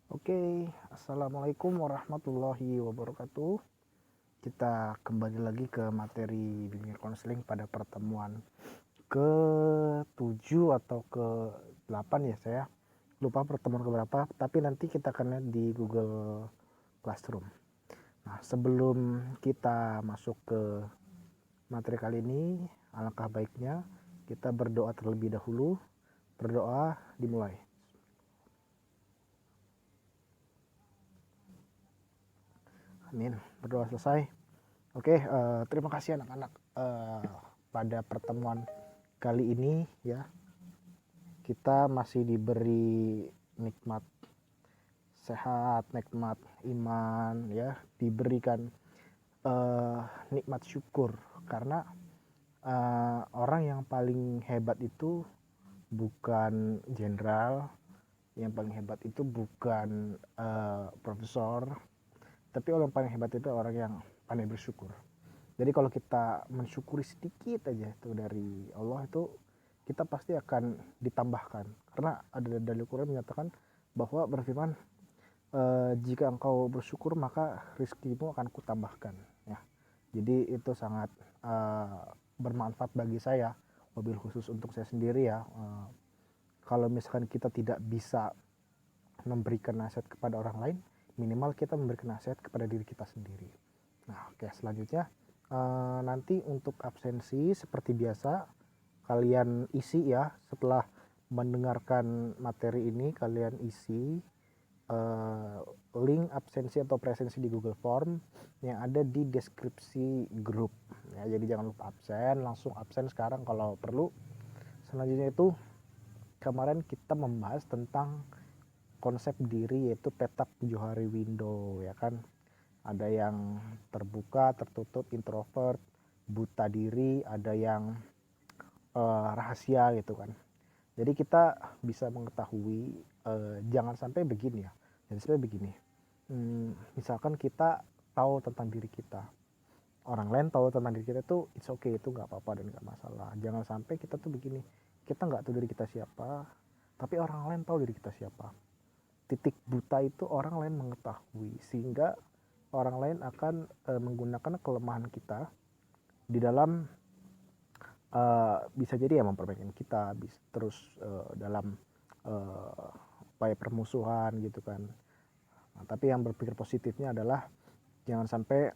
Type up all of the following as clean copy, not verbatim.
Oke, assalamualaikum warahmatullahi wabarakatuh. Kita kembali lagi ke materi bimbingan konseling pada pertemuan ke-7 atau ke-8 ya, saya lupa pertemuan keberapa, tapi nanti kita akan lihat di Google Classroom. Nah, sebelum kita masuk ke materi kali ini, alangkah baiknya kita berdoa terlebih dahulu. Berdoa dimulai. Amin. Berdoa selesai. Oke, terima kasih anak-anak. Pada pertemuan kali ini ya, kita masih diberi nikmat sehat, nikmat iman ya, diberikan nikmat syukur karena orang yang paling hebat itu bukan jenderal, yang paling hebat itu bukan profesor, tapi orang paling hebat itu orang yang pandai bersyukur. Jadi kalau kita mensyukuri sedikit aja itu dari Allah, itu kita pasti akan ditambahkan. Karena ada dalil Quran menyatakan bahwa berfirman, jika engkau bersyukur maka rizkimu akan kutambahkan. Ya. Jadi itu sangat bermanfaat bagi saya, mobil khusus untuk saya sendiri ya. Kalau misalkan kita tidak bisa memberikan nasihat kepada orang lain, minimal kita memberikan nasihat kepada diri kita sendiri. Nah, oke, selanjutnya nanti untuk absensi seperti biasa kalian isi ya, setelah mendengarkan materi ini kalian isi link absensi atau presensi di Google Form yang ada di deskripsi grup ya. Jadi jangan lupa absen, langsung absen sekarang kalau perlu. Selanjutnya itu kemarin kita membahas tentang konsep diri, yaitu petak Johari Window ya kan. Ada yang terbuka, tertutup, introvert, buta diri, ada yang rahasia gitu kan. Jadi kita bisa mengetahui jangan sampai begini ya. Jadi sampai begini. Misalkan kita tahu tentang diri kita, orang lain tahu tentang diri kita tuh it's okay, itu nggak apa-apa dan nggak masalah. Jangan sampai kita tuh begini, kita nggak tahu diri kita siapa, tapi orang lain tahu diri kita siapa. Titik buta itu orang lain mengetahui, sehingga orang lain akan menggunakan kelemahan kita di dalam bisa jadi ya memperbaiki kita, terus dalam upaya permusuhan gitu kan. Nah, tapi yang berpikir positifnya adalah jangan sampai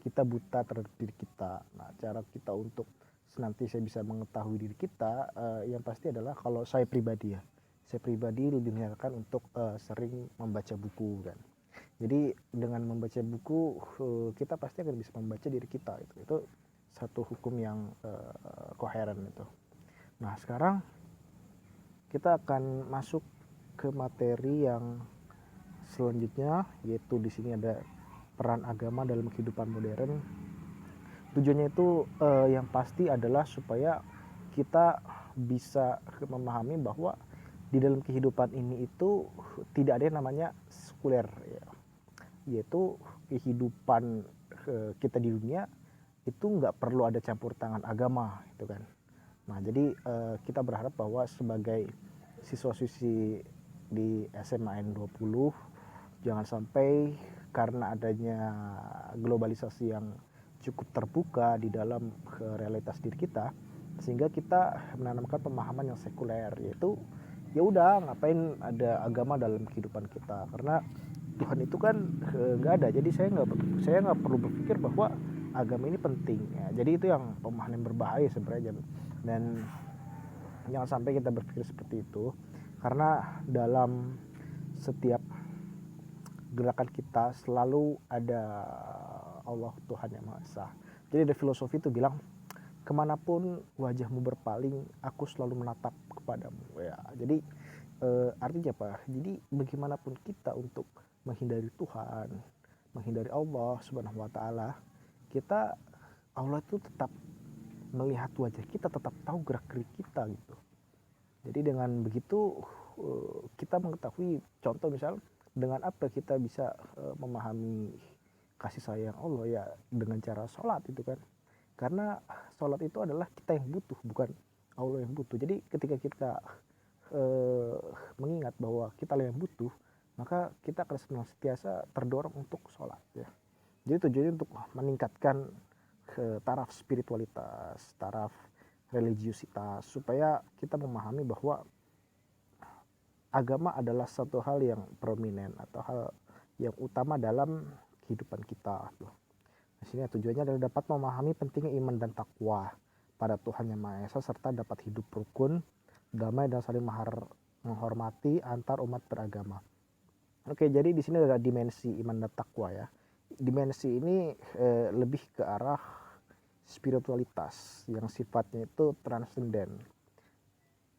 kita buta terhadap diri kita. Nah, cara kita untuk senantiasa bisa mengetahui diri kita yang pasti adalah, kalau saya pribadi ya, saya pribadi lebih menyarankan untuk sering membaca buku kan. Jadi dengan membaca buku kita pasti akan bisa membaca diri kita. Itu satu hukum yang koheren itu. Nah, sekarang kita akan masuk ke materi yang selanjutnya, yaitu di sini ada peran agama dalam kehidupan modern. Tujuannya itu yang pasti adalah supaya kita bisa memahami bahwa di dalam kehidupan ini itu tidak ada yang namanya sekuler ya. Yaitu kehidupan kita di dunia itu nggak perlu ada campur tangan agama gitu kan. Nah, jadi kita berharap bahwa sebagai siswa-siswi di SMA N20 jangan sampai karena adanya globalisasi yang cukup terbuka di dalam realitas diri kita, sehingga kita menanamkan pemahaman yang sekuler, yaitu ya udah ngapain ada agama dalam kehidupan kita, karena Tuhan itu kan nggak ada. Jadi saya nggak perlu berpikir bahwa agama ini penting ya. Jadi itu yang pemahaman yang berbahaya sebenarnya, dan jangan sampai kita berpikir seperti itu, karena dalam setiap gerakan kita selalu ada Allah, Tuhan yang Maha Esa. Jadi ada filosofi itu bilang, kemanapun wajahmu berpaling, aku selalu menatap kepadamu ya. Jadi artinya apa? Jadi bagaimanapun kita untuk menghindari Tuhan, menghindari Allah Subhanahu wa taala, kita, Allah itu tetap melihat wajah kita, tetap tahu gerak-gerik kita gitu. Jadi dengan begitu kita mengetahui, contoh misal dengan apa kita bisa memahami kasih sayang Allah ya, dengan cara sholat itu kan. Karena sholat itu adalah kita yang butuh, bukan Allah yang butuh. Jadi ketika kita mengingat bahwa kita yang butuh, maka kita akan senantiasa terdorong untuk sholat ya. Jadi tujuannya untuk meningkatkan ke taraf spiritualitas, taraf religiusitas, supaya kita memahami bahwa agama adalah satu hal yang prominent atau hal yang utama dalam kehidupan kita. Di sini tujuannya adalah dapat memahami pentingnya iman dan takwa pada Tuhan Yang Maha Esa, serta dapat hidup rukun, damai, dan saling menghormati antar umat beragama. Oke, jadi di sini ada dimensi iman dan takwa ya. Dimensi ini lebih ke arah spiritualitas yang sifatnya itu transenden.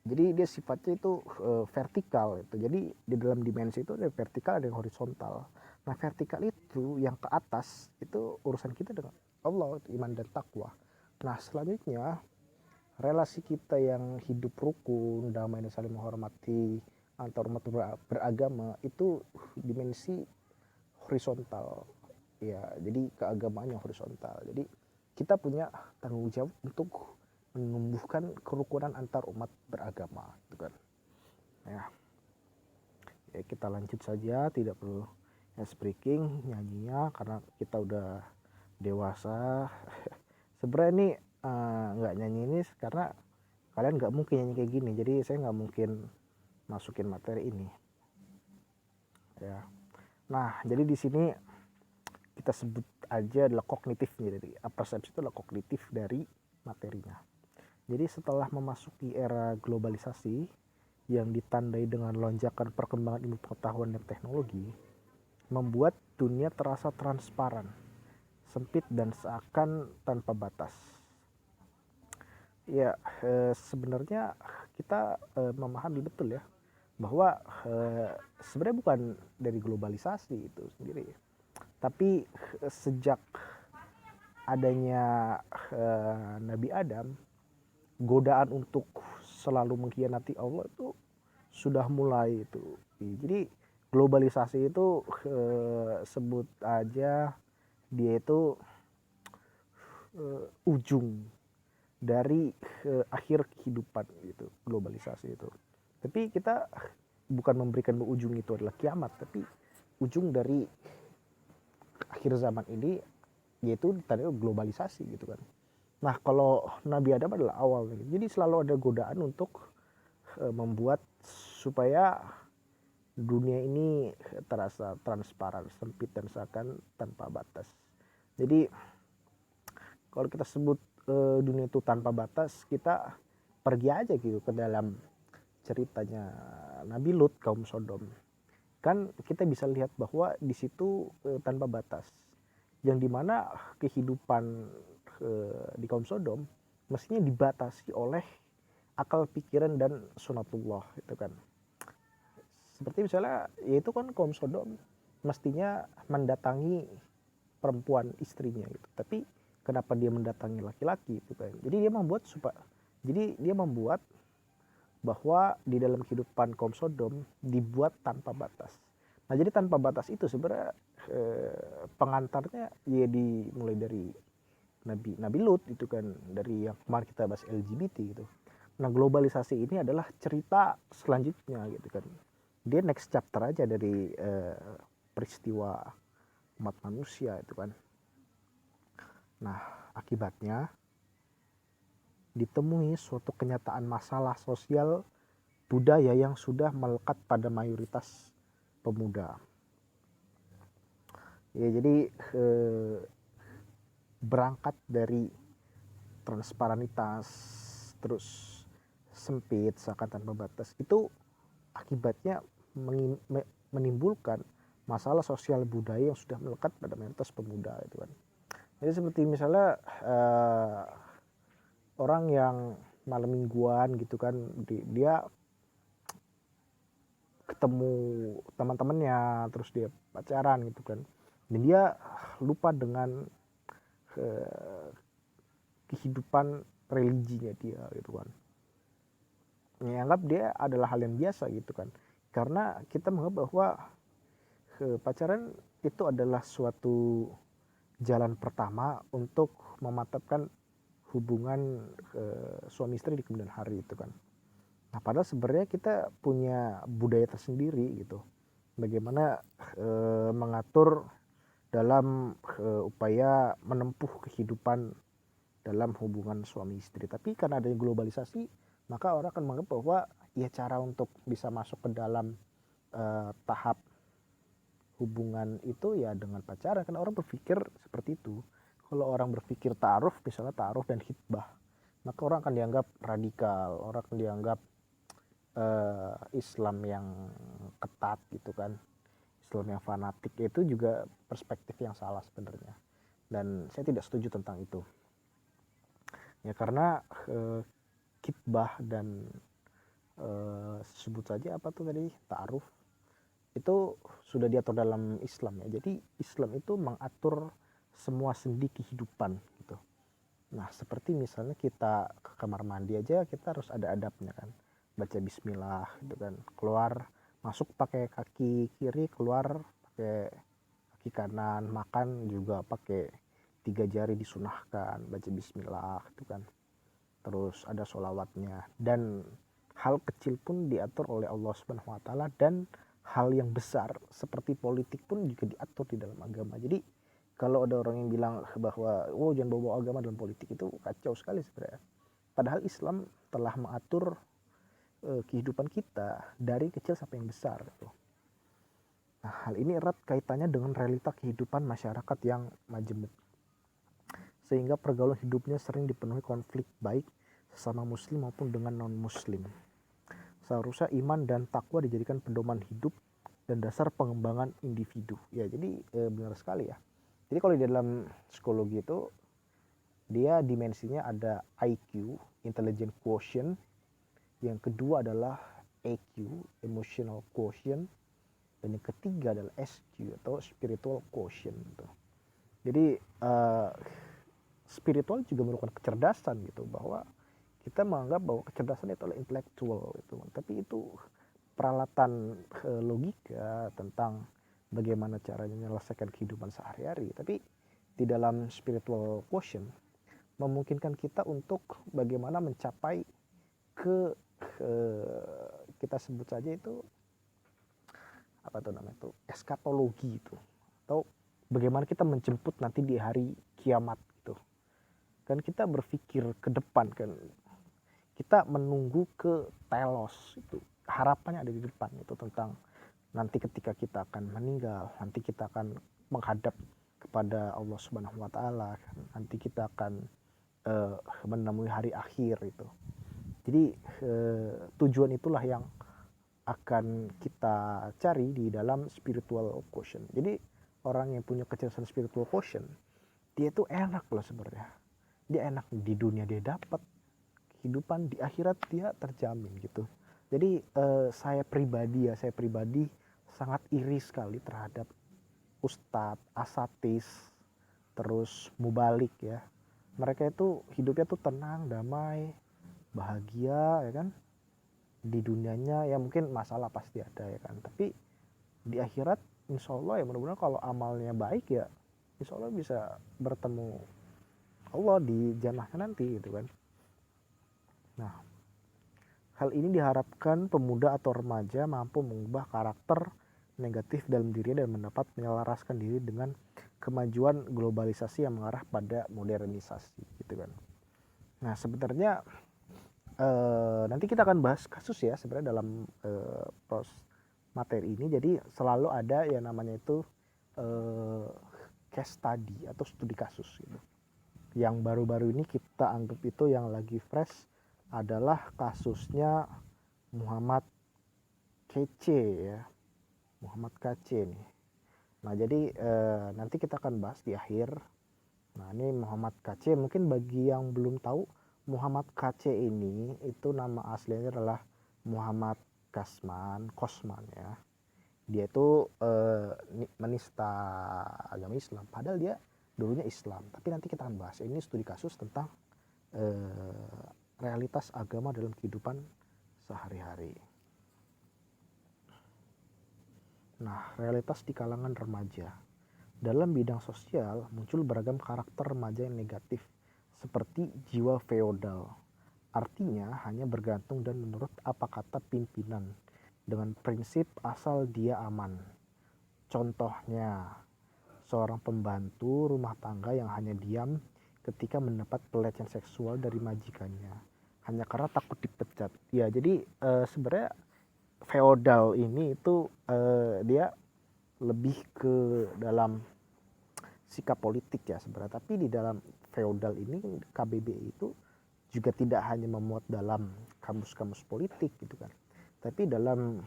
Jadi dia sifatnya itu vertikal itu. Jadi di dalam dimensi itu ada vertikal, ada yang horizontal. Nah, vertikal itu yang ke atas itu urusan kita dengan Allah, itu iman dan takwa. Nah, selanjutnya relasi kita yang hidup rukun, damai, dan saling menghormati antar umat beragama itu dimensi horizontal. Ya, jadi keagamaannya horizontal. Jadi kita punya tanggung jawab untuk menumbuhkan kerukunan antar umat beragama, gitu kan. Ya, kita lanjut saja, tidak perlu speaking nyanyinya karena kita udah dewasa. Sebenarnya ini nggak nyanyi ini karena kalian nggak mungkin nyanyi kayak gini, jadi saya nggak mungkin masukin materi ini. Ya, nah jadi di sini kita sebut aja adalah kognitifnya, dari persepsi itu adalah kognitif dari materinya. Jadi setelah memasuki era globalisasi yang ditandai dengan lonjakan perkembangan ilmu pengetahuan dan teknologi, membuat dunia terasa transparan, sempit, dan seakan tanpa batas. Ya, sebenarnya kita memahami betul ya bahwa sebenarnya bukan dari globalisasi itu sendiri, tapi sejak adanya Nabi Adam, godaan untuk selalu mengkhianati Allah itu sudah mulai itu. Jadi globalisasi itu sebut aja dia itu ujung dari akhir kehidupan gitu, globalisasi itu. Tapi kita bukan memberikan ujung itu adalah kiamat, tapi ujung dari akhir zaman ini yaitu tadi globalisasi gitu kan. Nah, kalau Nabi Adam adalah awal, jadi selalu ada godaan untuk membuat supaya dunia ini terasa transparan, sempit, dan seakan tanpa batas. Jadi kalau kita sebut dunia itu tanpa batas, kita pergi aja gitu ke dalam ceritanya Nabi Lut kaum Sodom. Kan kita bisa lihat bahwa di situ tanpa batas, yang dimana kehidupan di kaum Sodom mestinya dibatasi oleh akal pikiran dan sunatullah itu kan. Seperti misalnya yaitu kan kaum Sodom mestinya mendatangi perempuan istrinya gitu, tapi kenapa dia mendatangi laki-laki itu kan. Jadi dia membuat bahwa di dalam kehidupan kaum Sodom dibuat tanpa batas. Nah, jadi tanpa batas itu sebenarnya pengantarnya ya dimulai dari Nabi Lut itu kan, dari yang kemarin kita bahas LGBT gitu. Nah, globalisasi ini adalah cerita selanjutnya gitu kan. Dia next chapter aja dari peristiwa umat manusia itu kan. Nah, akibatnya ditemui suatu kenyataan masalah sosial budaya yang sudah melekat pada mayoritas pemuda. Ya, jadi berangkat dari transparanitas terus sempit seakan tanpa batas, itu akibatnya menimbulkan masalah sosial budaya yang sudah melekat pada mayoritas pemuda itu kan. Jadi seperti misalnya orang yang malam mingguan gitu kan, dia ketemu teman-temannya terus dia pacaran gitu kan, dan dia lupa dengan kehidupan religinya dia gitu kan, menganggap dia adalah hal yang biasa gitu kan, karena kita menganggap bahwa pacaran itu adalah suatu jalan pertama untuk memantapkan hubungan suami istri di kemudian hari itu kan. Nah, padahal sebenarnya kita punya budaya tersendiri gitu, bagaimana mengatur dalam upaya menempuh kehidupan dalam hubungan suami istri. Tapi karena adanya globalisasi, maka orang akan menganggap bahwa ya cara untuk bisa masuk ke dalam tahap hubungan itu ya dengan pacaran. Karena orang berpikir seperti itu. Kalau orang berpikir ta'aruf, misalnya ta'aruf dan khitbah, maka orang akan dianggap radikal, orang akan dianggap Islam yang ketat gitu kan, Islam yang fanatik. Itu juga perspektif yang salah sebenarnya, dan saya tidak setuju tentang itu ya, karena khitbah dan sebut saja apa tuh tadi, ta'aruf, itu sudah diatur dalam Islam ya. Jadi Islam itu mengatur semua sendi kehidupan gitu. Nah, seperti misalnya kita ke kamar mandi aja, kita harus ada adabnya kan, baca bismillah gitu kan, keluar masuk pakai kaki kiri, keluar pakai kaki kanan, makan juga pakai 3 jari disunahkan, baca bismillah gitu kan, terus ada sholawatnya, dan hal kecil pun diatur oleh Allah Subhanahu wa taala, dan hal yang besar seperti politik pun juga diatur di dalam agama. Jadi kalau ada orang yang bilang bahwa oh jangan bawa agama dalam politik, itu kacau sekali sebenarnya. Padahal Islam telah mengatur kehidupan kita dari kecil sampai yang besar gitu. Nah, hal ini erat kaitannya dengan realita kehidupan masyarakat yang majemuk, sehingga pergaulan hidupnya sering dipenuhi konflik baik sesama muslim maupun dengan non muslim. Seharusnya iman dan takwa dijadikan pedoman hidup dan dasar pengembangan individu. Ya, jadi benar sekali ya. Jadi kalau di dalam psikologi itu dia dimensinya ada IQ, intelligent quotient. Yang kedua adalah EQ, emotional quotient. Dan yang ketiga adalah SQ atau spiritual quotient. Jadi spiritual juga merupakan kecerdasan gitu, bahwa kita menganggap bahwa kecerdasan itu adalah intelektual gitu. Tapi itu peralatan logika tentang bagaimana caranya menyelesaikan kehidupan sehari-hari. Tapi di dalam spiritual quotient memungkinkan kita untuk bagaimana mencapai ke kita sebut saja itu apa tuh namanya itu, eskatologi itu, atau bagaimana kita menjemput nanti di hari kiamat gitu. Kan kita berpikir ke depan kan, kita menunggu ke telos itu, harapannya ada di depan itu, tentang nanti ketika kita akan meninggal, nanti kita akan menghadap kepada Allah Subhanahu wa taala, nanti kita akan menemui hari akhir itu. Jadi tujuan itulah yang akan kita cari di dalam spiritual quotient. Jadi orang yang punya kecerdasan spiritual quotient, dia itu enak loh sebenarnya. Dia enak di dunia, dia dapat kehidupan, di akhirat dia terjamin gitu. Jadi saya pribadi sangat iri sekali terhadap ustadz, asatis, terus mubalik ya. Mereka itu hidupnya tuh tenang, damai, bahagia ya kan. Di dunianya ya mungkin masalah pasti ada ya kan, tapi di akhirat insya Allah ya mudah-mudahan kalau amalnya baik ya insya Allah bisa bertemu Allah di jannahnya nanti gitu kan. Nah, hal ini diharapkan pemuda atau remaja mampu mengubah karakter negatif dalam dirinya dan mendapat menyelaraskan diri dengan kemajuan globalisasi yang mengarah pada modernisasi gitu kan. Nah, sebenarnya nanti kita akan bahas kasus ya sebenarnya dalam materi ini. Jadi selalu ada yang namanya itu case study atau studi kasus gitu. Yang baru-baru ini kita anggap itu yang lagi fresh adalah kasusnya Muhammad KC ya, Muhammad KC nih. Nah jadi nanti kita akan bahas di akhir. Nah ini Muhammad KC, mungkin bagi yang belum tahu, Muhammad KC ini itu nama aslinya adalah Muhammad Kosman ya. Dia itu menista agama Islam, padahal dia dulunya Islam. Tapi nanti kita akan bahas, ini studi kasus tentang realitas agama dalam kehidupan sehari-hari. Nah, realitas di kalangan remaja. Dalam bidang sosial muncul beragam karakter remaja yang negatif, seperti jiwa feodal. Artinya hanya bergantung dan menurut apa kata pimpinan. dengan prinsip asal dia aman. Contohnya, seorang pembantu rumah tangga yang hanya diam ketika mendapat pelecehan seksual dari majikannya hanya karena takut dipecat. Ya, jadi sebenarnya feodal ini itu dia lebih ke dalam sikap politik ya sebenarnya. Tapi di dalam feodal ini KBBI itu juga tidak hanya memuat dalam kamus-kamus politik gitu kan, tapi dalam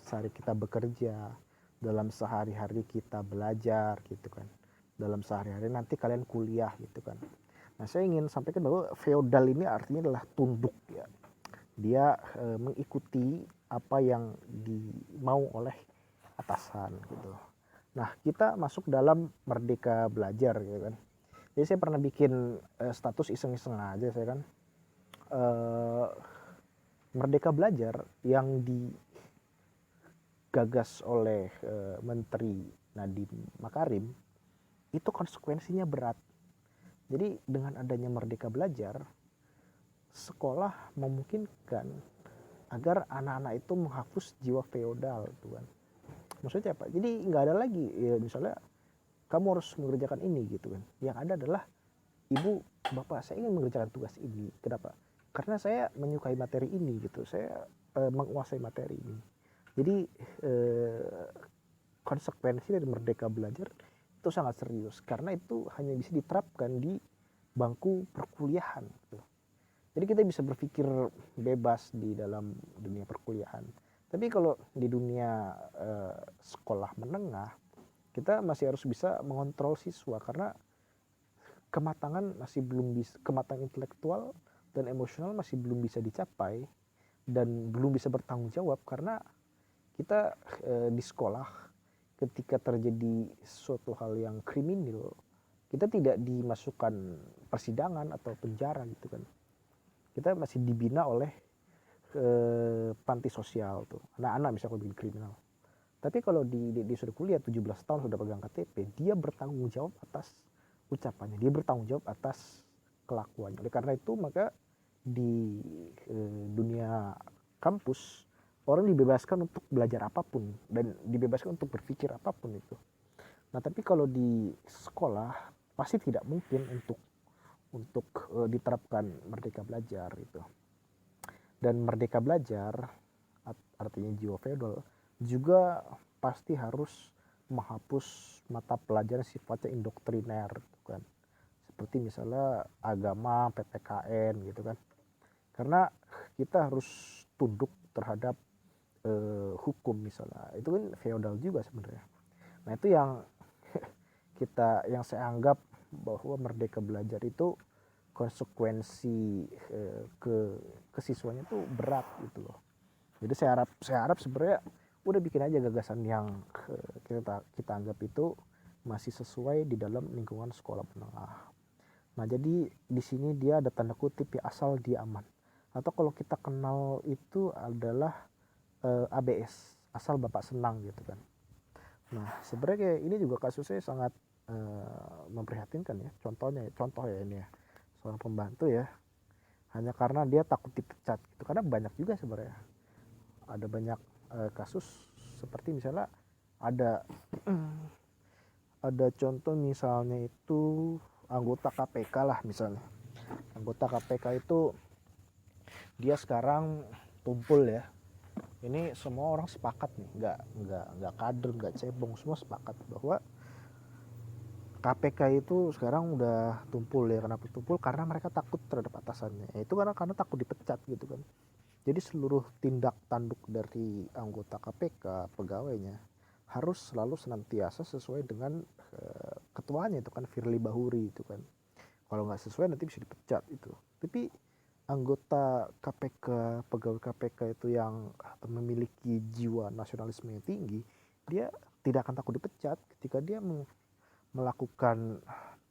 sehari kita bekerja, dalam sehari-hari kita belajar gitu kan, dalam sehari-hari nanti kalian kuliah gitu kan. Nah, saya ingin sampaikan bahwa feodal ini artinya adalah tunduk ya. Dia mengikuti apa yang dimau oleh atasan gitu. Nah, kita masuk dalam merdeka belajar gitu kan. Jadi saya pernah bikin status iseng-iseng aja saya kan. Merdeka belajar yang digagas oleh Menteri Nadiem Makarim itu konsekuensinya berat. Jadi dengan adanya merdeka belajar, sekolah memungkinkan agar anak-anak itu menghapus jiwa feodal, tuh kan. Maksudnya apa? Jadi nggak ada lagi ya, misalnya kamu harus mengerjakan ini gitu kan. Yang ada adalah ibu, bapak, saya ingin mengerjakan tugas ini. Kenapa? Karena saya menyukai materi ini gitu. Saya menguasai materi ini. Jadi konsekuensi dari merdeka belajar itu sangat serius karena itu hanya bisa diterapkan di bangku perkuliahan gitu. Jadi kita bisa berpikir bebas di dalam dunia perkuliahan. Tapi kalau di dunia sekolah menengah, kita masih harus bisa mengontrol siswa karena kematangan masih belum bisa, kematangan intelektual dan emosional masih belum bisa dicapai dan belum bisa bertanggung jawab karena kita di sekolah ketika terjadi suatu hal yang kriminal, kita tidak dimasukkan persidangan atau penjara gitu kan. Kita masih dibina oleh panti sosial tuh. Anak-anak bisa kalau bikin kriminal. Tapi kalau di sudah kuliah 17 tahun sudah pegang KTP, dia bertanggung jawab atas ucapannya, dia bertanggung jawab atas kelakuannya. Oleh karena itu maka di dunia kampus orang dibebaskan untuk belajar apapun dan dibebaskan untuk berpikir apapun itu. Nah, tapi kalau di sekolah pasti tidak mungkin untuk diterapkan merdeka belajar itu. Dan merdeka belajar artinya jiwa feodal juga pasti harus menghapus mata pelajaran sifatnya indoktriner kan. Seperti misalnya agama, PPKN gitu kan. Karena kita harus tunduk terhadap hukum misalnya. Itu kan feodal juga sebenarnya. Nah, itu yang yang saya anggap bahwa merdeka belajar itu konsekuensi ke siswanya tuh berat gitu loh. Jadi saya harap sebenarnya udah bikin aja gagasan yang kita anggap itu masih sesuai di dalam lingkungan sekolah menengah. Nah, jadi di sini dia ada tanda kutip ya, asal dia aman. Atau kalau kita kenal itu adalah ABS, asal bapak senang gitu kan. Nah, sebenarnya ini juga kasusnya sangat memprihatinkan ya. Contoh ya ini ya, seorang pembantu ya, hanya karena dia takut dipecat gitu. Karena banyak juga sebenarnya, ada banyak kasus seperti misalnya ada contoh misalnya itu anggota KPK lah misalnya. Anggota KPK itu dia sekarang tumpul ya. Ini semua orang sepakat nih, nggak kader, nggak cebong, semua sepakat bahwa KPK itu sekarang udah tumpul ya. Kenapa tumpul? Karena mereka takut terhadap atasannya. Ya, itu karena takut dipecat gitu kan. Jadi seluruh tindak tanduk dari anggota KPK, pegawainya, harus selalu senantiasa sesuai dengan ketuanya itu kan, Firly Bahuri itu kan. Kalau nggak sesuai nanti bisa dipecat itu. Tapi anggota KPK, pegawai KPK itu yang memiliki jiwa nasionalisme yang tinggi, dia tidak akan takut dipecat ketika dia melakukan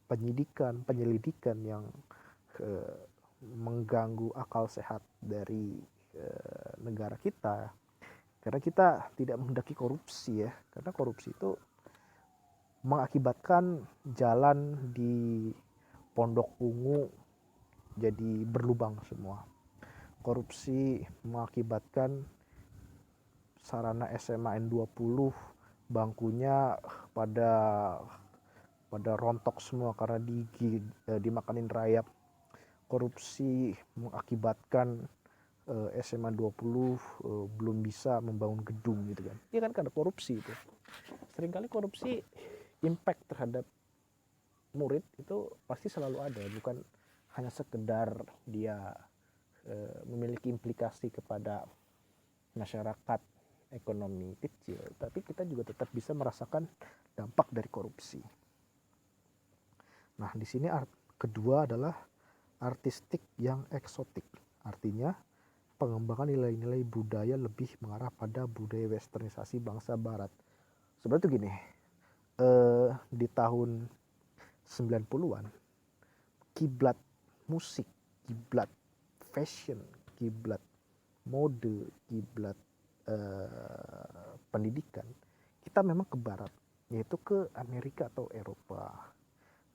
penyelidikan yang mengganggu akal sehat dari negara kita. Karena kita tidak menghendaki korupsi ya, karena korupsi itu mengakibatkan jalan di Pondok Ungu jadi berlubang semua. Korupsi mengakibatkan sarana SMA N20 bangkunya pada rontok semua karena dimakanin rayap. Korupsi mengakibatkan SMA 20 belum bisa membangun gedung gitu kan. Ini kan karena korupsi itu. Seringkali korupsi impact terhadap murid itu pasti selalu ada, bukan hanya sekedar dia memiliki implikasi kepada masyarakat ekonomi kecil, tapi kita juga tetap bisa merasakan dampak dari korupsi. Nah, di sini kedua adalah artistik yang eksotik. Artinya pengembangan nilai-nilai budaya lebih mengarah pada budaya westernisasi bangsa barat. Sebenarnya tuh gini, di tahun 90-an kiblat musik, kiblat fashion, kiblat mode, kiblat pendidikan kita memang ke barat, yaitu ke Amerika atau Eropa.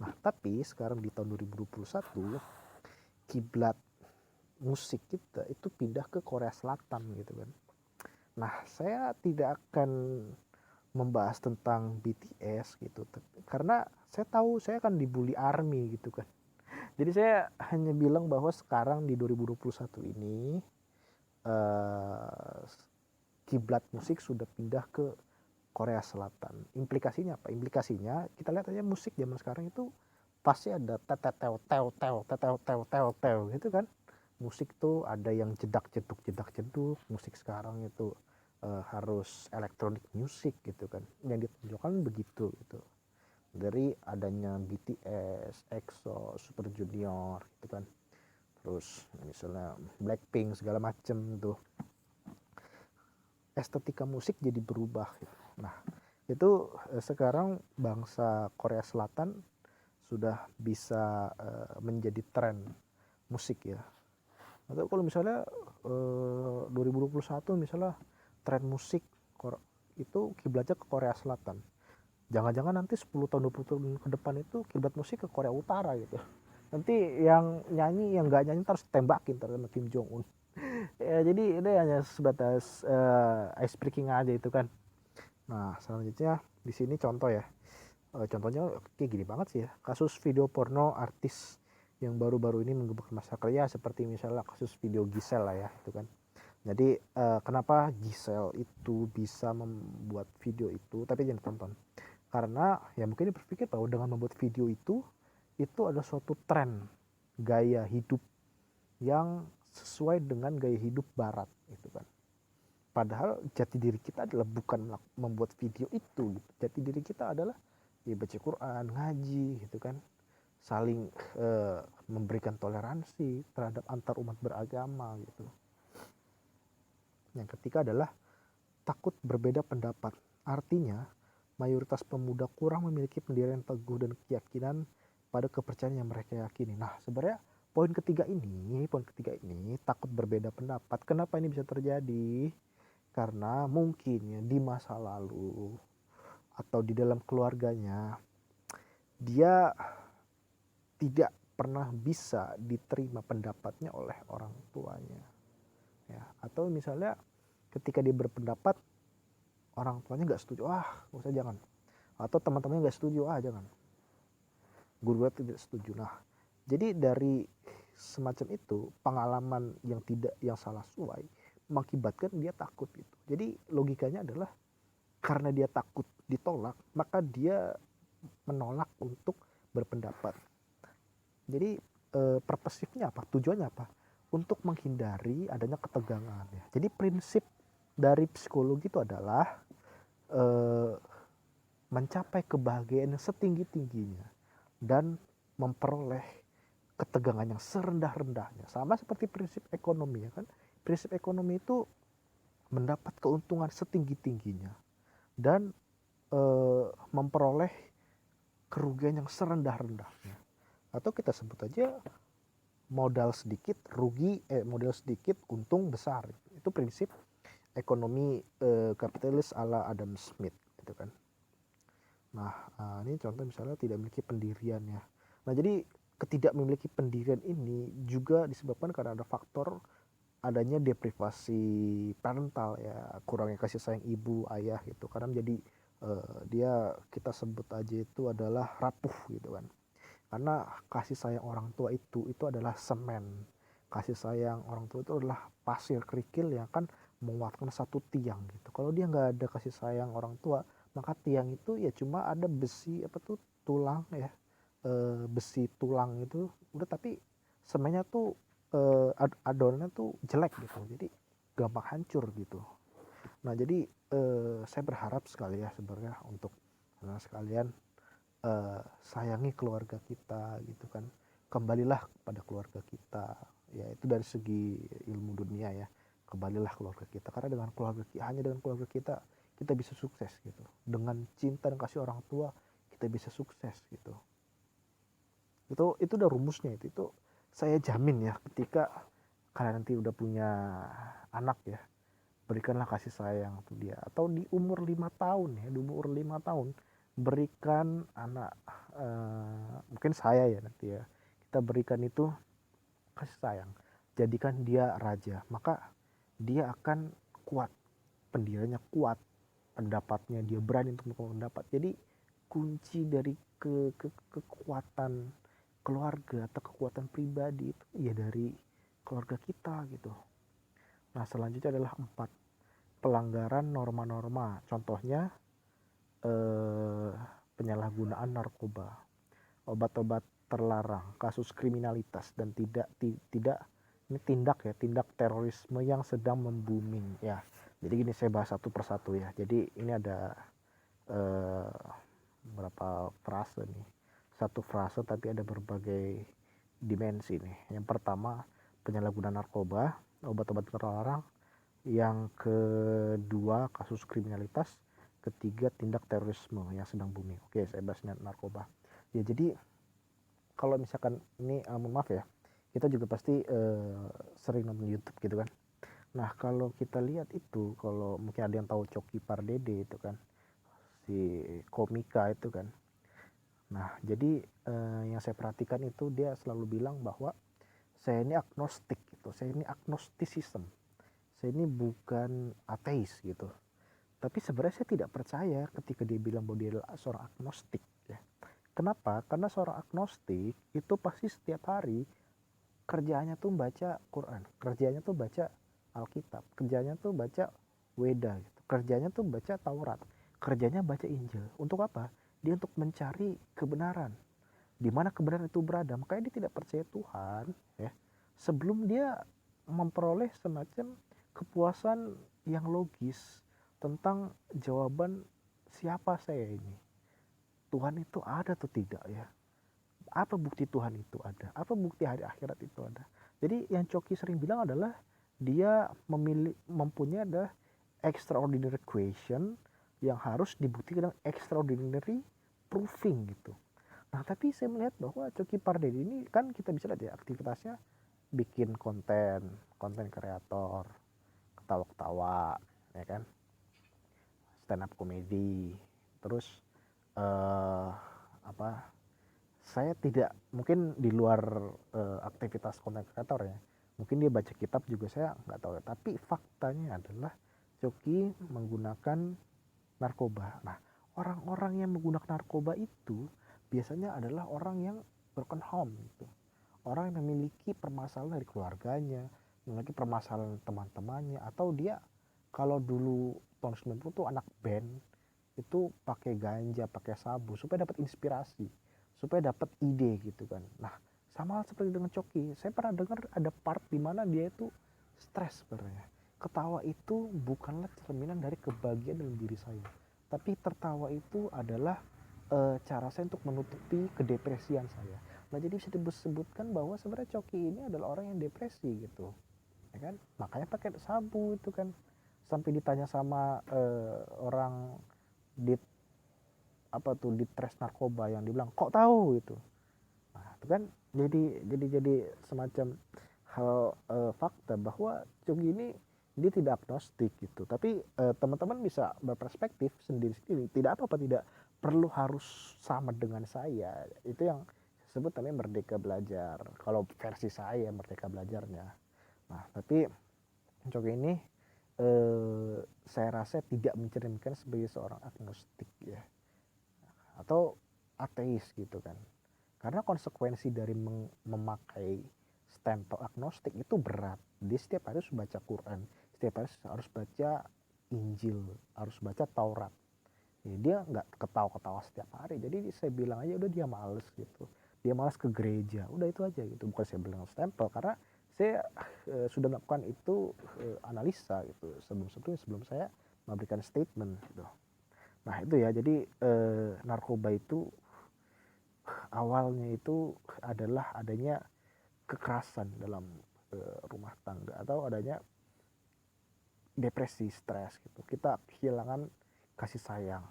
Nah, tapi sekarang di tahun 2021 kiblat musik kita itu pindah ke Korea Selatan gitu kan. Nah, saya tidak akan membahas tentang BTS gitu karena saya tahu saya akan dibully ARMY gitu kan. Jadi saya hanya bilang bahwa sekarang di 2021 ini kiblat musik sudah pindah ke Korea Selatan. Implikasinya apa? Implikasinya kita lihat aja musik zaman sekarang itu pasti ada tetetew tew tew tetew tew tew tew gitu kan. Musik tuh ada yang jedak jeduk, musik sekarang itu harus elektronik musik gitu kan. Yang ditunjukkan begitu gitu. Dari adanya BTS, EXO, Super Junior gitu kan. Terus misalnya Blackpink segala macem tuh. Estetika musik jadi berubah gitu. Nah, itu sekarang bangsa Korea Selatan sudah bisa menjadi tren musik ya. Atau kalau misalnya 2021 misalnya tren musik itu kiblatnya ke Korea Selatan. Jangan-jangan nanti 10 tahun 20 tahun ke depan itu kiblat musik ke Korea Utara gitu. Nanti yang nyanyi yang nggak nyanyi harus tembakin sama Kim Jong Un. Ya, jadi ini hanya sebatas ice breaking aja itu kan. Nah, selanjutnya di sini contoh ya. Contohnya kayak gini banget sih ya. Kasus video porno artis yang baru-baru ini menggebu masyarakat ya, seperti misalnya kasus video Giselle lah ya itu kan. Jadi kenapa Giselle itu bisa membuat video itu tapi jangan tonton. Karena ya mungkin dia berpikir bahwa dengan membuat video itu ada suatu tren gaya hidup yang sesuai dengan gaya hidup barat gitu kan. Padahal jati diri kita adalah bukan membuat video itu gitu. Jati diri kita adalah ya baca Quran, ngaji gitu kan. Saling memberikan toleransi terhadap antar umat beragama gitu. Yang ketiga adalah takut berbeda pendapat. Artinya mayoritas pemuda kurang memiliki pendirian teguh dan keyakinan pada kepercayaan yang mereka yakini. Nah, sebenarnya poin ketiga ini takut berbeda pendapat. Kenapa ini bisa terjadi? Karena mungkin ya di masa lalu atau di dalam keluarganya dia tidak pernah bisa diterima pendapatnya oleh orang tuanya. Ya, atau misalnya ketika dia berpendapat orang tuanya nggak setuju, nggak usah jangan. Atau teman-temannya nggak setuju, jangan. Guru tidak setuju. Nah, jadi dari semacam itu pengalaman yang salah suai mengakibatkan dia takut gitu. Jadi logikanya adalah karena dia takut ditolak, maka dia menolak untuk berpendapat. Jadi purpose-nya apa? Tujuannya apa? Untuk menghindari adanya ketegangan ya. Jadi prinsip dari psikologi itu adalah mencapai kebahagiaan yang setinggi-tingginya dan memperoleh ketegangan yang serendah-rendahnya. Sama seperti prinsip ekonomi ya kan. Prinsip ekonomi itu mendapat keuntungan setinggi-tingginya dan memperoleh kerugian yang serendah-rendahnya. Atau kita sebut aja modal sedikit modal sedikit untung besar. Itu prinsip ekonomi kapitalis ala Adam Smith gitu kan. Nah, ini contoh misalnya tidak memiliki pendirian ya. Nah, jadi ketidak memiliki pendirian ini juga disebabkan karena ada faktor adanya deprivasi parental ya, kurangnya kasih sayang ibu ayah gitu, karena menjadi dia kita sebut aja itu adalah rapuh gitu kan, karena kasih sayang orang tua itu adalah semen, kasih sayang orang tua itu adalah pasir kerikil yang akan menguatkan satu tiang gitu. Kalau dia nggak ada kasih sayang orang tua, maka tiang itu ya cuma ada besi apa tuh, tulang ya, besi tulang itu udah, tapi semennya tuh adonannya tuh jelek gitu, jadi gampang hancur gitu. Nah jadi saya berharap sekali ya sebenarnya untuk anak sekalian, sayangi keluarga kita gitu kan, kembalilah pada keluarga kita ya, itu dari segi ilmu dunia ya, kembalilah keluarga kita, karena dengan keluarga kita, hanya dengan keluarga kita bisa sukses gitu, dengan cinta dan kasih orang tua kita bisa sukses gitu. Itu udah rumusnya, itu saya jamin ya, ketika kalian nanti udah punya anak ya, berikanlah kasih sayang untuk dia, atau di umur 5 tahun ya, di umur 5 tahun berikan anak, mungkin saya ya nanti ya, kita berikan itu kasih sayang, jadikan dia raja, maka dia akan kuat, pendiriannya kuat, pendapatnya dia berani untuk melakukan pendapat. Jadi kunci dari kekuatan keluarga atau kekuatan pribadi itu ya dari keluarga kita gitu. Nah selanjutnya adalah 4, pelanggaran norma-norma, contohnya eh, penyalahgunaan narkoba, obat-obat terlarang, kasus kriminalitas, dan tidak ini tindak terorisme yang sedang membuming ya. Jadi gini, saya bahas satu persatu ya. Jadi ini ada eh, berapa frase nih, satu frase tapi ada berbagai dimensi nih. Yang pertama, penyalahgunaan narkoba, obat-obat terlarang. Yang kedua, kasus kriminalitas. Ketiga, tindak terorisme yang sedang booming. Oke, saya bahas narkoba ya. Jadi kalau misalkan ini, mohon maaf ya, kita juga pasti sering nonton YouTube gitu kan. Nah kalau kita lihat itu, kalau mungkin ada yang tahu Coki Pardede itu kan, si komika itu kan. Nah jadi yang saya perhatikan itu, dia selalu bilang bahwa saya ini agnostik gitu, saya ini agnostisism, saya ini bukan ateis gitu. Tapi sebenarnya saya tidak percaya ketika dia bilang bahwa dia adalah seorang agnostik ya. Kenapa? Karena seorang agnostik itu pasti setiap hari kerjaannya tuh baca Quran, kerjanya tuh baca Alkitab, kerjanya tuh baca Weda gitu, kerjanya tuh baca Taurat, kerjanya baca Injil. Untuk apa? Dia untuk mencari kebenaran, di mana kebenaran itu berada. Makanya dia tidak percaya Tuhan ya, sebelum dia memperoleh semacam kepuasan yang logis tentang jawaban siapa saya ini, Tuhan itu ada atau tidak ya, apa bukti Tuhan itu ada, apa bukti hari akhirat itu ada. Jadi yang Coki sering bilang adalah dia mempunyai ada extraordinary question yang harus dibuktikan dengan extraordinary proving gitu. Nah tapi saya melihat bahwa Coki Pardede ini kan, kita bisa lihat ya aktivitasnya, bikin konten kreator, ketawa-ketawa ya kan, stand up comedy, terus eh apa, saya tidak, mungkin di luar aktivitas konten kreator ya, mungkin dia baca kitab juga saya nggak tahu ya, tapi faktanya adalah Coki menggunakan narkoba. Nah orang-orang yang menggunakan narkoba itu biasanya adalah orang yang broken home gitu, orang yang memiliki permasalahan dari keluarganya, memiliki permasalahan teman-temannya, atau dia kalau dulu tahun 90 tuh anak band itu pakai ganja, pakai sabu supaya dapat inspirasi, supaya dapat ide gitu kan. Nah, sama seperti dengan Coki, saya pernah dengar ada part di mana dia itu stres sebenarnya. Ketawa itu bukanlah cerminan dari kebahagiaan dalam diri saya, tapi tertawa itu adalah cara saya untuk menutupi kedepresian saya. Nah, jadi bisa disebutkan bahwa sebenarnya Coki ini adalah orang yang depresi gitu, ya kan? Makanya pakai sabu itu kan. Sampai ditanya sama orang di apa tuh, di tres narkoba, yang dibilang kok tahu gitu. Nah itu kan jadi semacam hal fakta bahwa Coki ini dia tidak agnostik gitu. Tapi teman-teman bisa berperspektif sendiri-sendiri, tidak apa-apa, tidak perlu harus sama dengan saya. Itu yang disebut namanya merdeka belajar, kalau versi saya merdeka belajarnya. Nah tapi Coki ini saya rasa tidak mencerminkan sebagai seorang agnostik ya, atau ateis gitu kan. Karena konsekuensi dari memakai stempel agnostik itu berat. Dia setiap hari harus baca Quran, setiap hari harus baca Injil, harus baca Taurat. Ya, dia nggak ketawa-ketawa setiap hari. Jadi saya bilang aja udah dia males gitu. Dia males ke gereja. Udah itu aja gitu. Bukan saya bilang stempel, karena saya sudah melakukan itu analisa gitu sebelum saya memberikan statement gitu. Nah itu ya, jadi narkoba itu awalnya itu adalah adanya kekerasan dalam rumah tangga, atau adanya depresi, stres gitu. Kita kehilangan kasih sayang.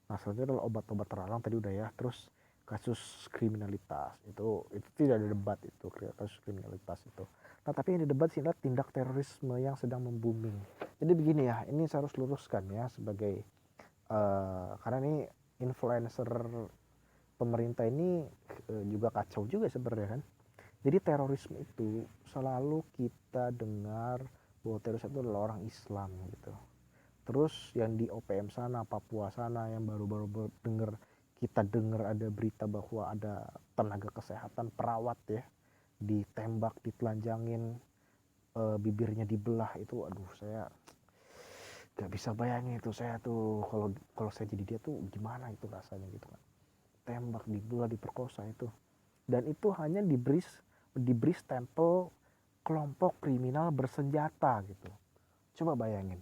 Nah selanjutnya adalah obat-obat terlarang tadi udah ya. Terus kasus kriminalitas itu tidak ada debat, itu kasus kriminalitas itu. Nah tapi yang didebat sih adalah tindak terorisme yang sedang membooming. Jadi begini ya, ini saya harus luruskan ya sebagai karena ini influencer pemerintah ini juga kacau juga sebenarnya kan. Jadi terorisme itu selalu kita dengar bahwa teroris itu adalah orang Islam gitu. Terus yang di OPM sana, Papua sana, yang baru-baru kita dengar ada berita bahwa ada tenaga kesehatan perawat ya ditembak, ditelanjangin, bibirnya dibelah. Itu aduh, saya gak bisa bayangin itu. Saya tuh kalau saya jadi dia tuh gimana itu rasanya gitu kan, tembak, dibelah, diperkosa itu. Dan itu hanya diberi stempel kelompok kriminal bersenjata gitu. Coba bayangin,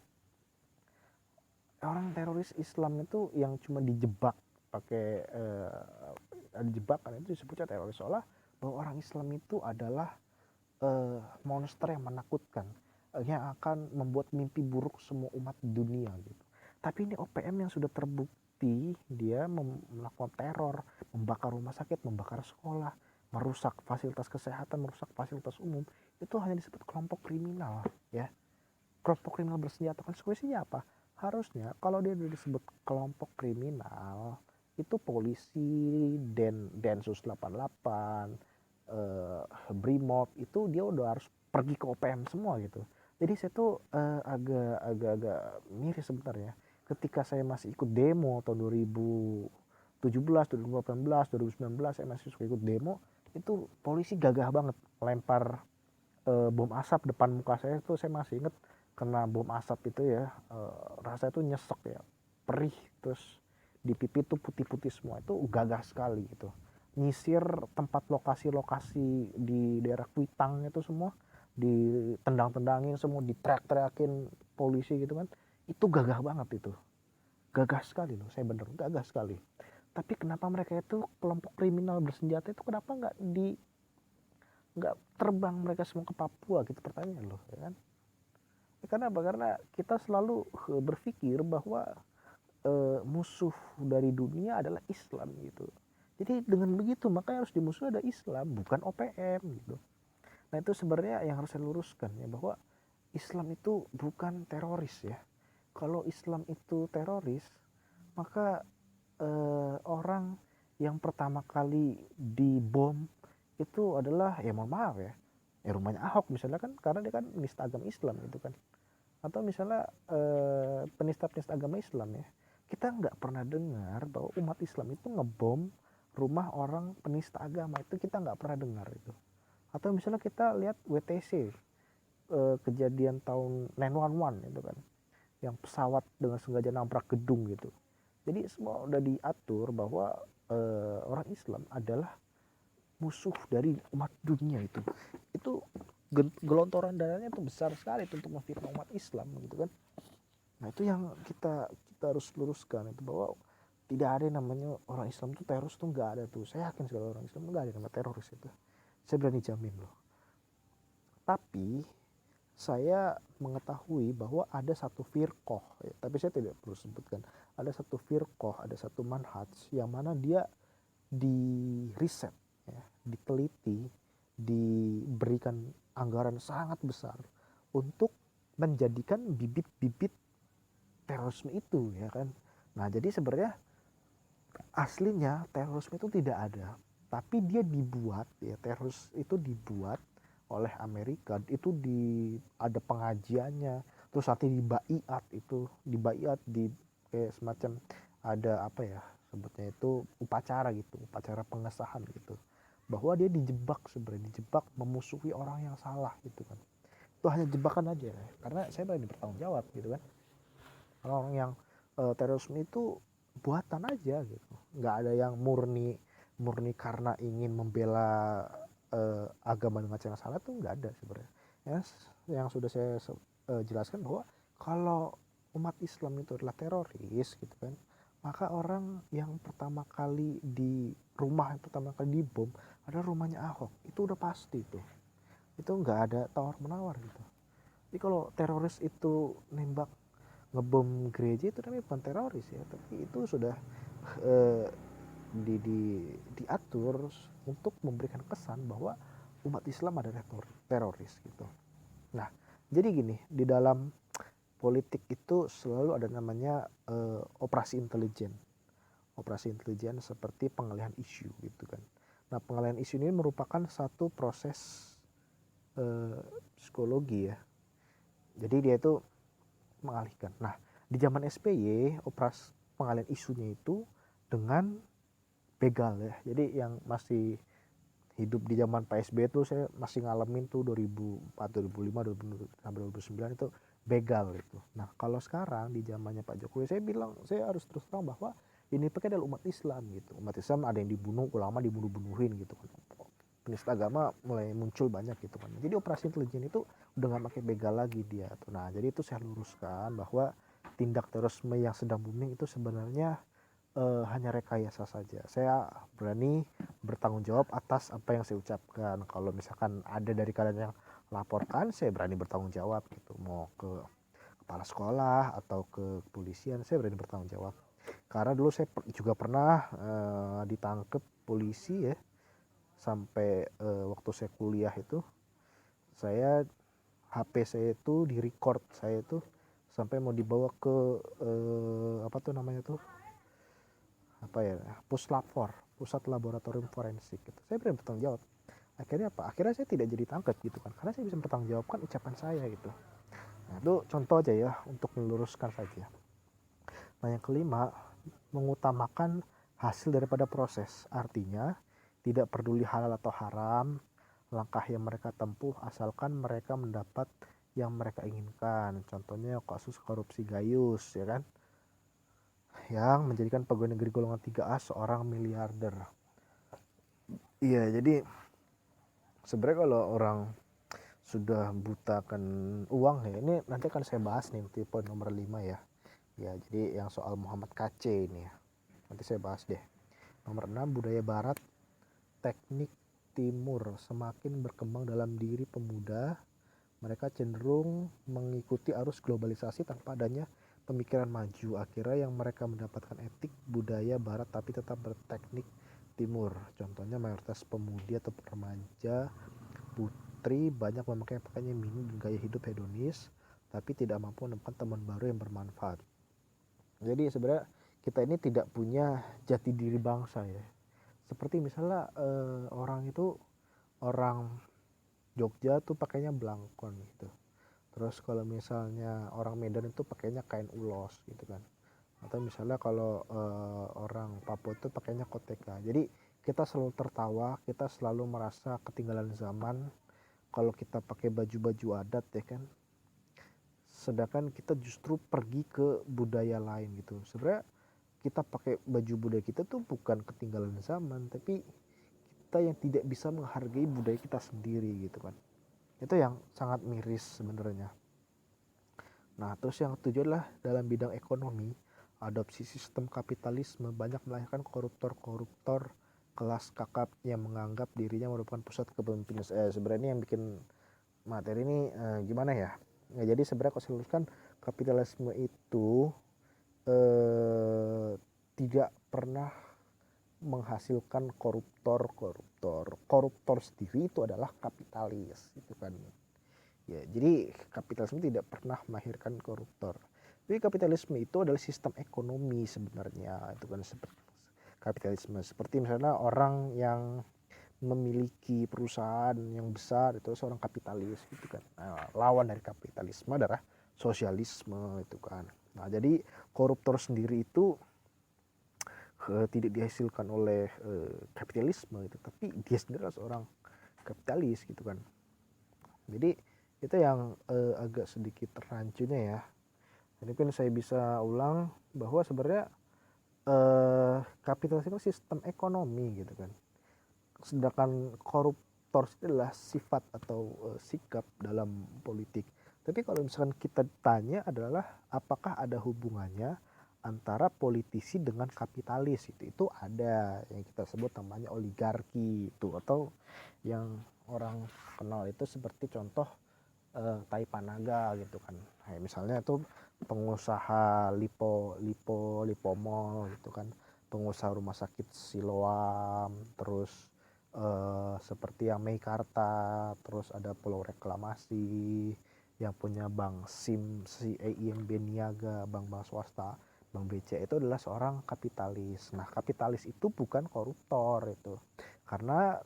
orang teroris Islam itu yang cuma dijebak pakai jebakan itu disebutnya teroris, seolah bahwa orang Islam itu adalah monster yang menakutkan, yang akan membuat mimpi buruk semua umat dunia gitu. Tapi ini OPM yang sudah terbukti dia melakukan teror, membakar rumah sakit, membakar sekolah, merusak fasilitas kesehatan, merusak fasilitas umum, itu hanya disebut kelompok kriminal ya. Kelompok kriminal bersenjata, konsekuensinya apa? Harusnya kalau dia udah disebut kelompok kriminal, itu polisi, Densus 88, Brimob, itu dia udah harus pergi ke OPM semua gitu. Jadi saya tuh agak miris sebenarnya. Ketika saya masih ikut demo tahun 2017, 2018, 2019, saya masih suka ikut demo, itu polisi gagah banget lempar bom asap depan muka saya. Itu saya masih inget, kena bom asap itu ya, rasanya tuh nyesek ya, perih, terus di pipi tuh putih-putih semua. Itu gagah sekali gitu, nyisir tempat lokasi-lokasi di daerah Kuitang itu semua ditendang-tendangin semua, diteriak-teriakin polisi gitu kan. Itu gagah banget, itu gagah sekali loh, saya bener gagah sekali. Tapi kenapa mereka itu kelompok kriminal bersenjata itu kenapa nggak terbang mereka semua ke Papua gitu, pertanyaan loh ya kan. Karena apa? Karena kita selalu berpikir bahwa musuh dari dunia adalah Islam gitu. Jadi dengan begitu makanya harus dimusuhi ada Islam, bukan OPM gitu. Nah itu sebenarnya yang harus saya luruskan ya, bahwa Islam itu bukan teroris ya. Kalau Islam itu teroris, maka orang yang pertama kali dibom itu adalah, ya mohon maaf ya rumahnya Ahok misalnya kan, karena dia kan penista agama Islam gitu kan. Atau misalnya penista-penista agama Islam ya, kita nggak pernah dengar bahwa umat Islam itu ngebom rumah orang penista agama, itu kita nggak pernah dengar itu. Atau misalnya kita lihat WTC, kejadian tahun 911 itu kan, yang pesawat dengan sengaja nabrak gedung gitu. Jadi semua udah diatur bahwa orang Islam adalah musuh dari umat dunia itu. Itu gelontoran dananya itu besar sekali itu untuk memfitnah umat Islam gitu kan. Nah itu yang kita harus luruskan, itu bahwa tidak ada yang namanya orang Islam itu teroris, tuh nggak ada tuh. Saya yakin sekali orang Islam nggak ada yang namanya teroris itu. Saya berani jamin loh. Tapi saya mengetahui bahwa ada satu firqoh ya, tapi saya tidak perlu sebutkan. Ada satu firqoh, ada satu manhaj yang mana dia di riset ya, diteliti, diberikan anggaran sangat besar untuk menjadikan bibit-bibit terorisme itu ya kan. Nah jadi sebenarnya aslinya terorisme itu tidak ada, tapi dia dibuat ya, teroris itu dibuat oleh Amerika itu ada pengajiannya, terus nanti dibaiat di kayak semacam ada apa ya sebutnya itu upacara pengesahan gitu, bahwa dia dijebak memusuhi orang yang salah gitu kan. Itu hanya jebakan aja karena saya berani bertanggung jawab gitu kan. Orang yang terorisme itu buatan aja gitu, nggak ada yang murni karena ingin membela agama dengan cara salah tuh nggak ada sebenarnya. Yang sudah saya jelaskan bahwa kalau umat Islam itu adalah teroris gitu kan, maka orang yang pertama kali yang pertama kali dibom adalah rumahnya Ahok. Itu udah pasti tuh, itu nggak ada tawar menawar gitu. Jadi kalau teroris itu nembak ngebom gereja itu namanya bukan teroris ya, tapi itu sudah eh, diatur untuk memberikan kesan bahwa umat Islam adalah teroris gitu. Nah, jadi gini, di dalam politik itu selalu ada namanya operasi intelijen. Operasi intelijen seperti pengalihan isu gitu kan. Nah, pengalihan isu ini merupakan satu proses psikologi ya. Jadi dia itu mengalihkan. Nah, di zaman SBY operasi pengalihan isunya itu dengan begal ya. Jadi yang masih hidup di zaman Pak SBY itu saya masih ngalamin tuh 2004, 2005, 2006, sampai 2009 itu begal gitu. Nah, kalau sekarang di zamannya Pak Jokowi saya harus terus terang bahwa ini pakai adalah umat Islam gitu. Umat Islam ada yang dibunuh, ulama dibunuh-bunuhin gitu kan. Penista agama mulai muncul banyak gitu kan. Jadi operasi intelijen itu udah nggak pakai begal lagi dia tuh. Nah, jadi itu saya luruskan bahwa tindak terorisme yang sedang booming itu sebenarnya hanya rekayasa saja. Saya berani bertanggung jawab atas apa yang saya ucapkan. Kalau misalkan ada dari kalian yang laporkan, saya berani bertanggung jawab gitu. Mau ke kepala sekolah atau ke kepolisian, saya berani bertanggung jawab. Karena dulu saya juga pernah ditangkap polisi ya, sampai waktu saya kuliah itu, saya HP saya itu di record saya itu sampai mau dibawa ke apa tuh namanya tuh, apa ya, puslapfor, pusat laboratorium forensik gitu. Saya berani bertanggung jawab. Akhirnya apa? Akhirnya saya tidak jadi tangkap gitu kan, karena saya bisa bertanggung jawabkan ucapan saya gitu. Nah, itu contoh aja ya untuk meluruskan saja. Nah, yang kelima, mengutamakan hasil daripada proses. Artinya tidak peduli halal atau haram langkah yang mereka tempuh asalkan mereka mendapat yang mereka inginkan. Contohnya kasus korupsi Gayus ya kan, yang menjadikan pegawai negeri golongan 3A seorang miliarder. Iya, jadi sebenarnya kalau orang sudah butakan uang ya, ini nanti akan saya bahas nih di poin nomor 5 ya. Ya, jadi yang soal Muhammad KC ini ya. Nanti saya bahas deh. Nomor 6, budaya barat, teknik timur semakin berkembang dalam diri pemuda. Mereka cenderung mengikuti arus globalisasi tanpa adanya pemikiran maju. Akhirnya yang mereka mendapatkan etik budaya barat tapi tetap berteknik timur. Contohnya mayoritas pemudi atau remaja putri banyak memakai pakaian yang mini dan gaya hidup hedonis, tapi tidak mampu menemukan teman baru yang bermanfaat. Jadi sebenarnya kita ini tidak punya jati diri bangsa ya. Seperti misalnya orang Jogja tuh pakainya blangkon gitu. Terus kalau misalnya orang Medan itu pakainya kain ulos gitu kan. Atau misalnya kalau orang Papua itu pakainya koteka. Jadi kita selalu tertawa, kita selalu merasa ketinggalan zaman kalau kita pakai baju-baju adat ya kan. Sedangkan kita justru pergi ke budaya lain gitu. Sebenarnya kita pakai baju budaya kita tuh bukan ketinggalan zaman, tapi kita yang tidak bisa menghargai budaya kita sendiri gitu kan. Itu yang sangat miris sebenarnya. Nah, terus yang ketujuh adalah dalam bidang ekonomi, adopsi sistem kapitalisme banyak melahirkan koruptor-koruptor kelas kakap yang menganggap dirinya merupakan pusat kepemimpinan. Sebenarnya yang bikin materi ini gimana ya? Nah, jadi sebenarnya kalau saya luruskan, kapitalisme itu tidak pernah menghasilkan koruptor sendiri itu adalah kapitalis gitu kan ya. Jadi kapitalisme tidak pernah melahirkan koruptor, tapi kapitalisme itu adalah sistem ekonomi sebenarnya itu kan. Seperti kapitalisme seperti misalnya orang yang memiliki perusahaan yang besar itu seorang kapitalis gitu kan. Nah, lawan dari kapitalisme adalah sosialisme itu kan. Nah, jadi koruptor sendiri itu tidak dihasilkan oleh kapitalisme itu, tapi dia sendiri adalah seorang kapitalis gitu kan. Jadi itu yang agak sedikit rancunya ya. Jadi kan saya bisa ulang bahwa sebenarnya kapitalisme itu sistem ekonomi gitu kan. Sedangkan koruptor itu adalah sifat atau sikap dalam politik. Tapi kalau misalkan kita tanya adalah apakah ada hubungannya antara politisi dengan kapitalis, itu ada yang kita sebut namanya oligarki itu, atau yang orang kenal itu seperti contoh Taipanaga gitu kan. Nah, misalnya itu pengusaha Lipo Mall gitu kan, pengusaha rumah sakit Siloam, terus seperti yang Meikarta, terus ada Pulau Reklamasi, yang punya bank SIM si EIMB Niaga, bank-bank swasta, bank BCA itu adalah seorang kapitalis. Nah, kapitalis itu bukan koruptor itu, karena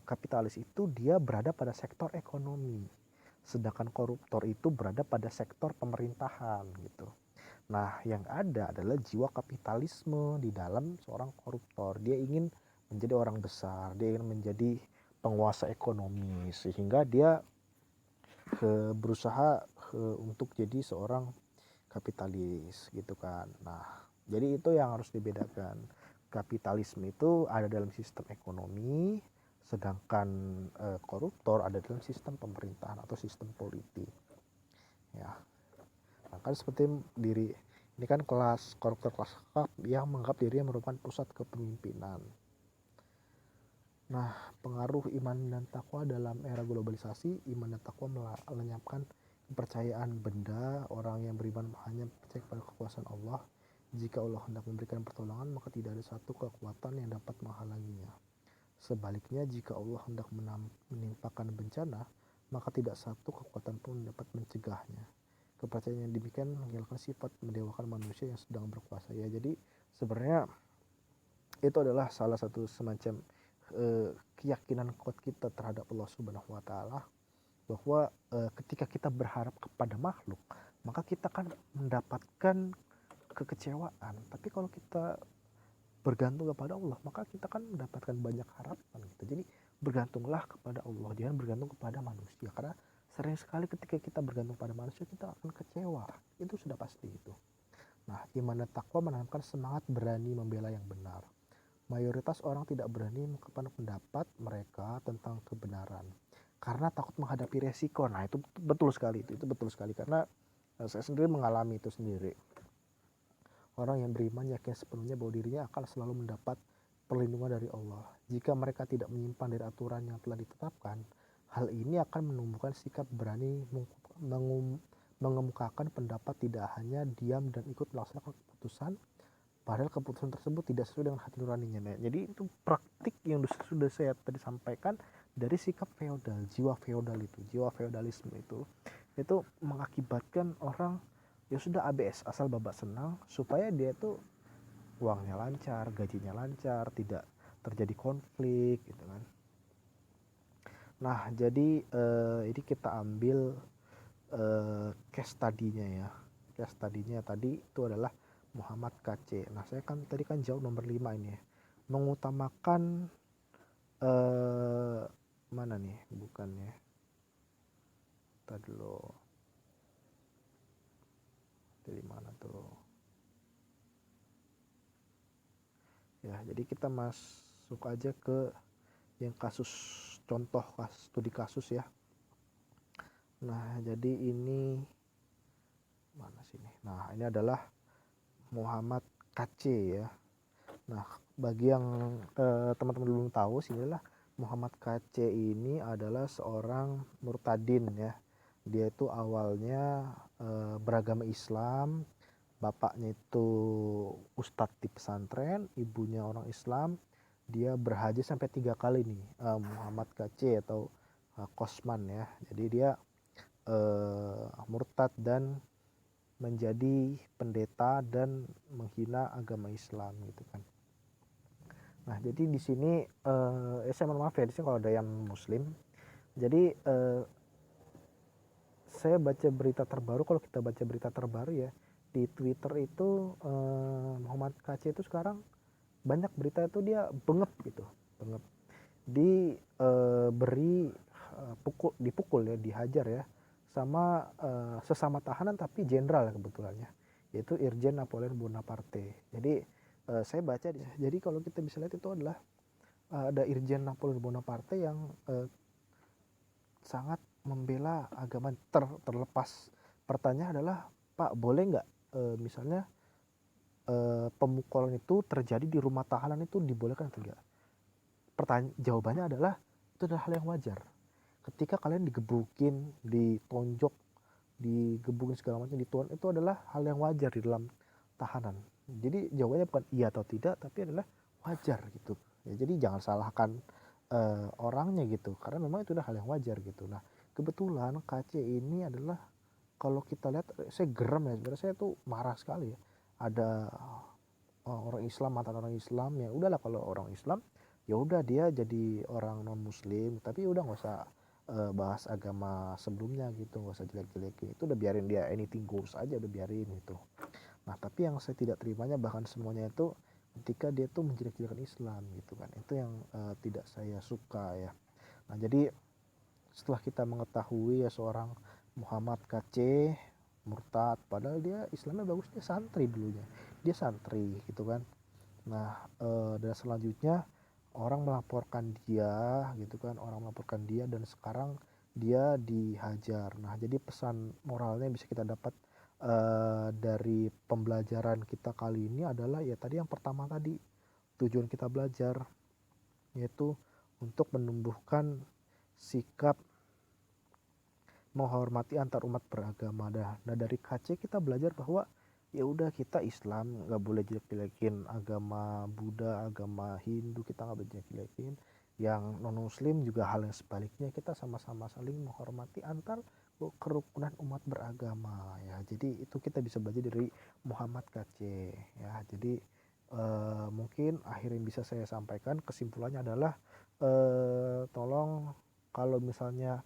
kapitalis itu dia berada pada sektor ekonomi, sedangkan koruptor itu berada pada sektor pemerintahan gitu. Nah, yang ada adalah jiwa kapitalisme di dalam seorang koruptor. Dia ingin menjadi orang besar, dia ingin menjadi penguasa ekonomi, sehingga dia berusaha untuk jadi seorang kapitalis gitu kan. Nah, jadi itu yang harus dibedakan. Kapitalisme itu ada dalam sistem ekonomi, sedangkan koruptor ada dalam sistem pemerintahan atau sistem politik. Ya, nah, kan seperti diri ini kan kelas koruptor kelas kakap yang menganggap dirinya merupakan pusat kepemimpinan. Nah, pengaruh iman dan takwa dalam era globalisasi. Iman dan takwa melenyapkan kepercayaan benda. Orang yang beriman hanya percaya kepada kekuasaan Allah. Jika Allah hendak memberikan pertolongan, maka tidak ada satu kekuatan yang dapat menghalanginya. Sebaliknya, jika Allah hendak menimpakan bencana, maka tidak satu kekuatan pun dapat mencegahnya. Kepercayaan yang demikian menghilangkan sifat mendewakan manusia yang sedang berkuasa. Ya, jadi sebenarnya itu adalah salah satu semacam keyakinan kuat kita terhadap Allah Subhanahu wa taala, bahwa ketika kita berharap kepada makhluk, maka kita kan mendapatkan kekecewaan. Tapi kalau kita bergantung kepada Allah, maka kita kan mendapatkan banyak harapan gitu. Jadi bergantunglah kepada Allah, jangan bergantung kepada manusia, karena sering sekali ketika kita bergantung pada manusia kita akan kecewa, itu sudah pasti itu. Nah, iman dan takwa menanamkan semangat berani membela yang benar. Mayoritas orang tidak berani mengungkapkan pendapat mereka tentang kebenaran karena takut menghadapi resiko. Nah, itu betul sekali, itu betul sekali, karena saya sendiri mengalami itu sendiri. Orang yang beriman yakin sepenuhnya bahwa dirinya akan selalu mendapat perlindungan dari Allah. Jika mereka tidak menyimpang dari aturan yang telah ditetapkan, hal ini akan menumbuhkan sikap berani mengemukakan pendapat, tidak hanya diam dan ikut melaksanakan keputusan padahal keputusan tersebut tidak sesuai dengan hati nuraninya. Nah, jadi itu praktik yang sudah saya tadi sampaikan dari sikap feodal, jiwa feodal itu, jiwa feodalisme itu mengakibatkan orang ya sudah ABS, asal babak senang, supaya dia tuh uangnya lancar, gajinya lancar, tidak terjadi konflik gitu kan. Nah, jadi ini kita ambil case study-nya ya. Case study-nya tadi itu adalah Muhammad KC. Nah, saya kan tadi kan jauh nomor 5 ini ya. Mengutamakan mana nih? Bukan ya. Tadi dulu. Dari mana tuh? Ya, jadi kita masuk aja ke yang kasus contoh studi kasus ya. Nah, jadi ini mana sini? Nah, ini adalah Muhammad KC ya. Nah, bagi yang teman-teman belum tahu, sinilah Muhammad KC ini adalah seorang murtadin ya. Dia itu awalnya beragama Islam, bapaknya itu ustadz di pesantren, ibunya orang Islam. Dia berhaji sampai 3 kali nih, Muhammad KC atau Kosman ya. Jadi dia murtad dan menjadi pendeta dan menghina agama Islam gitu kan. Nah, jadi di sini saya mohon maaf ya, di sini kalau ada yang muslim. Jadi saya baca berita terbaru, kalau kita baca berita terbaru ya di Twitter itu Muhammad KC itu sekarang banyak berita itu dia bengep gitu, bengep. Diberi dipukul ya, dihajar ya sama sesama tahanan tapi jenderal kebetulannya, yaitu Irjen Napoleon Bonaparte. Jadi saya baca, jadi kalau kita bisa lihat itu adalah ada Irjen Napoleon Bonaparte yang sangat membela agama terlepas. Pertanyaan adalah, Pak, boleh nggak misalnya pemukulan itu terjadi di rumah tahanan, itu dibolehkan atau tidak? Jawabannya adalah itu adalah hal yang wajar. Ketika kalian digebukin, ditonjok, digebukin segala macam, dituan, itu adalah hal yang wajar di dalam tahanan. Jadi jawabannya bukan iya atau tidak, tapi adalah wajar gitu. Ya, jadi jangan salahkan orangnya gitu, karena memang itu adalah hal yang wajar gitu. Nah, kebetulan KC ini adalah, kalau kita lihat, saya geram ya sebenarnya, saya tuh marah sekali ya. Ada orang Islam, mantan orang Islam, ya udahlah, kalau orang Islam ya udah dia jadi orang non muslim, tapi udah nggak usah bahas agama sebelumnya gitu, nggak usah jelek-jelekin, itu udah biarin dia anything goes aja, udah biarin gitu. Nah, tapi yang saya tidak terimanya bahkan semuanya itu ketika dia tuh menjelek-jelekan Islam gitu kan, itu yang tidak saya suka ya. Nah, jadi setelah kita mengetahui ya seorang Muhammad KC murtad, padahal dia Islamnya bagus, dia santri dulunya, dia santri gitu kan. Nah, dan selanjutnya orang melaporkan dia gitu kan, orang melaporkan dia, dan sekarang dia dihajar. Nah, jadi pesan moralnya yang bisa kita dapat dari pembelajaran kita kali ini adalah ya tadi, yang pertama tadi, tujuan kita belajar yaitu untuk menumbuhkan sikap menghormati antar umat beragama. Nah, dari KC kita belajar bahwa ya udah, kita Islam nggak boleh jelek-jelekin agama Buddha, agama Hindu kita nggak boleh jelek-jelekin. Yang non Muslim juga hal yang sebaliknya, kita sama-sama saling menghormati antar kerukunan umat beragama ya. Jadi itu kita bisa belajar dari Muhammad KC ya. Jadi mungkin akhir yang bisa saya sampaikan kesimpulannya adalah tolong, kalau misalnya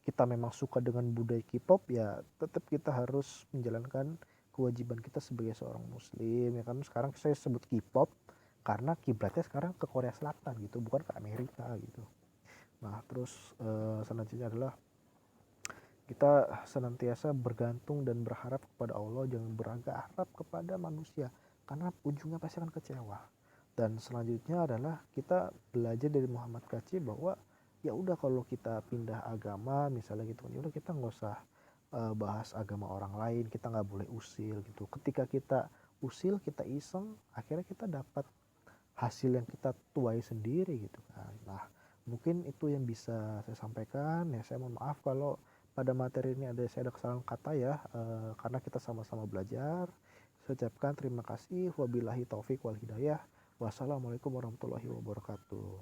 kita memang suka dengan budaya K-pop, ya tetap kita harus menjalankan kewajiban kita sebagai seorang muslim ya kan. Sekarang saya sebut K-pop karena kiblatnya sekarang ke Korea Selatan gitu, bukan ke Amerika gitu. Nah, terus selanjutnya adalah kita senantiasa bergantung dan berharap kepada Allah, jangan berharap kepada manusia, karena ujungnya pasti akan kecewa. Dan selanjutnya adalah kita belajar dari Muhammad Kaci bahwa ya udah, kalau kita pindah agama misalnya gitu, ya udah kita nggak usah bahas agama orang lain, kita nggak boleh usil gitu. Ketika kita usil, kita iseng, akhirnya kita dapat hasil yang kita tuai sendiri gitu kan. Nah, mungkin itu yang bisa saya sampaikan ya. Saya mohon maaf kalau pada materi ini saya ada kesalahan kata ya, karena kita sama-sama belajar. Saya ucapkan terima kasih, wabillahi taufik wal hidayah. Wassalamualaikum warahmatullahi wabarakatuh.